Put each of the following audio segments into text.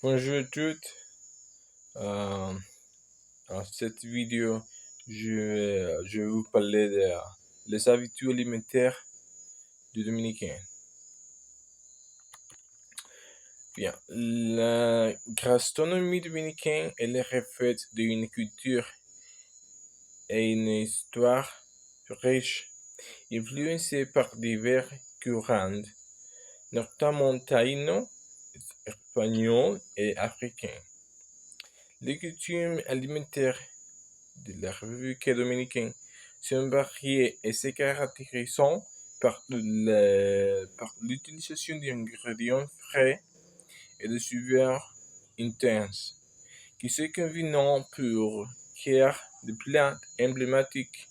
Bonjour à toutes. Euh, Dans cette vidéo, je vais vous parler des habitudes alimentaires du Dominicain. Bien, la gastronomie dominicaine est le reflet d'une culture et une histoire riche, influencée par divers courants, notamment taïnos, espagnols et africains. Les coutumes alimentaires de la République dominicaine sont variées et se caractérisent par l'utilisation d'ingrédients frais et de saveurs intenses, qui se combinent pour créer des plats emblématiques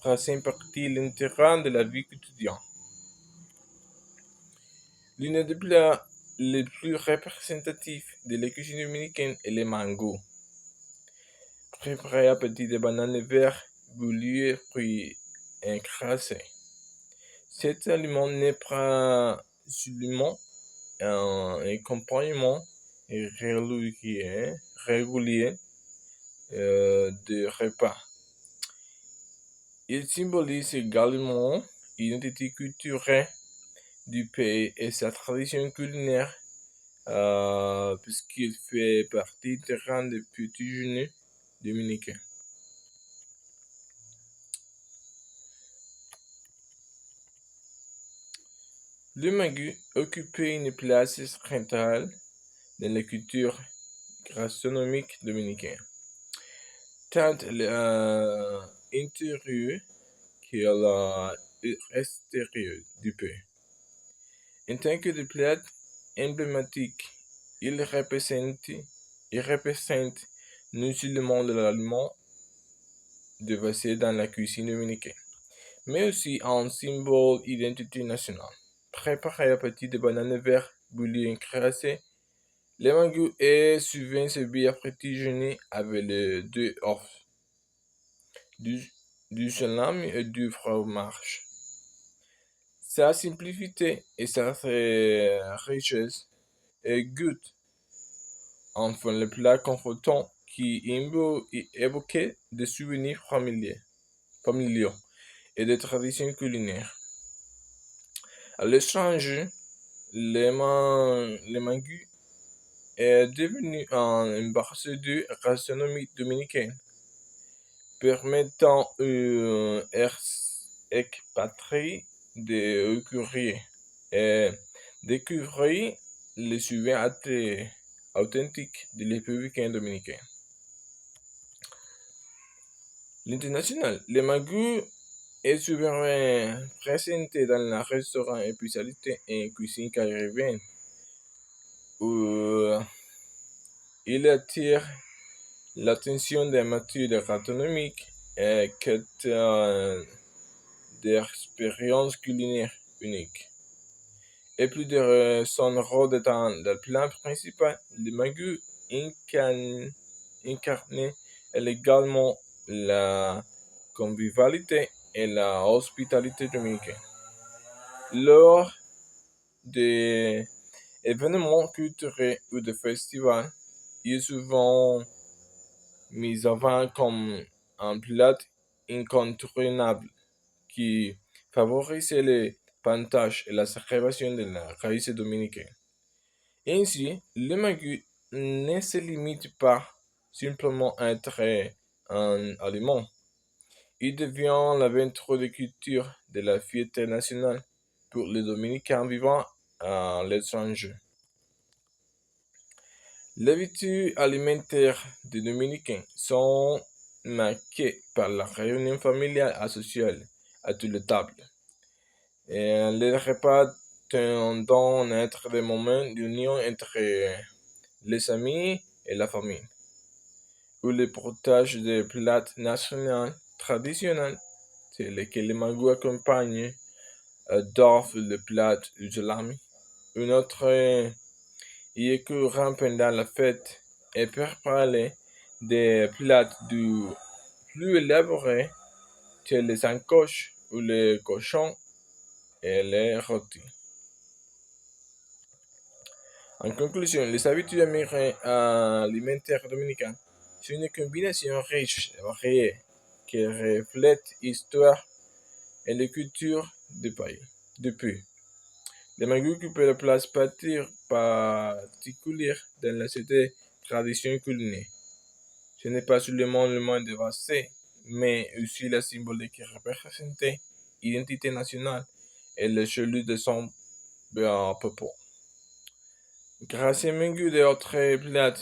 faisant partie intégrante de la vie quotidienne. L'un des plats les plus représentatifs de la cuisine dominicaine est le mango, préparé à partir de bananes vertes bouillies puis écrasées. Cet aliment n'est pas seulement un accompagnement régulier de repas. Il symbolise également l'identité culturelle du pays et sa tradition culinaire, puisqu'il fait partie des rangs des petits déjeuners dominicains. Le mangue occupait une place centrale dans la culture gastronomique dominicaine, tant à l'intérieur qu'à l'extérieur du pays. En tant que plat emblématique, il représente non seulement l'aliment déversé dans la cuisine dominicaine, mais aussi un symbole d'identité nationale. Préparé à partir de bananes vertes bouillies écrasées, le mangue est souvent servi après déjeuner avec deux œufs, du, du salami et du fromage. Sa simplicité et sa richesse et goût en font le plat confortant qui évoque des souvenirs familiaux et des traditions culinaires. À l'étranger, le mangue est devenu un ambassadeur gastronomique dominicain, permettant aux expatriés de découvrir et découvrir les souvenirs authentiques de la République dominicaine. L'international, le mangue est souvent présenté dans les restaurants et spécialités en cuisine caribéenne, où il attire l'attention des amateurs de gastronomie et crée des expériences culinaires uniques. Et plus de son rôle dans le plan principal, le mangue incarne également la convivialité et la hospitalité dominicaine. Lors des événements culturels ou de festivals, il est souvent mis avant comme un plat incontournable qui favorise le partage et la célébration de la raíz dominicaine. Ainsi, le mangue ne se limite pas simplement à être un aliment. Il devient l'aventure de culture de la fierté nationale pour les Dominicains vivant à l'étranger. Les habitudes alimentaires des Dominicains sont marquées par la réunion familiale et sociale à toutes les tables. Et les repas tendent à être des moments d'union entre les amis et la famille, où le partage des plats nationaux traditionnels, c'est lesquels les mangou accompagnent d'offre le plat du salami. Une autre est courant pendant la fête et préparer des plats plus élaborés, tels les encoches ou les cochons et les rôtis. En conclusion, les habitudes alimentaires dominicaines sont une combinaison riche et variée qui reflète l'histoire et la culture du pays. Depuis, les mangues occupent la place particulière dans la société tradition culinaire. Ce n'est pas seulement le monde vaste, mais aussi la symbole qui représente l'identité nationale et le salut de son peuple. Grâce à mangue et autres plats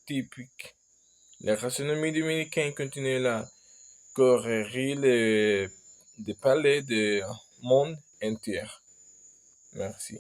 typiques, la gastronomie dominicaine continue à conquérir les palais du monde entier. Merci.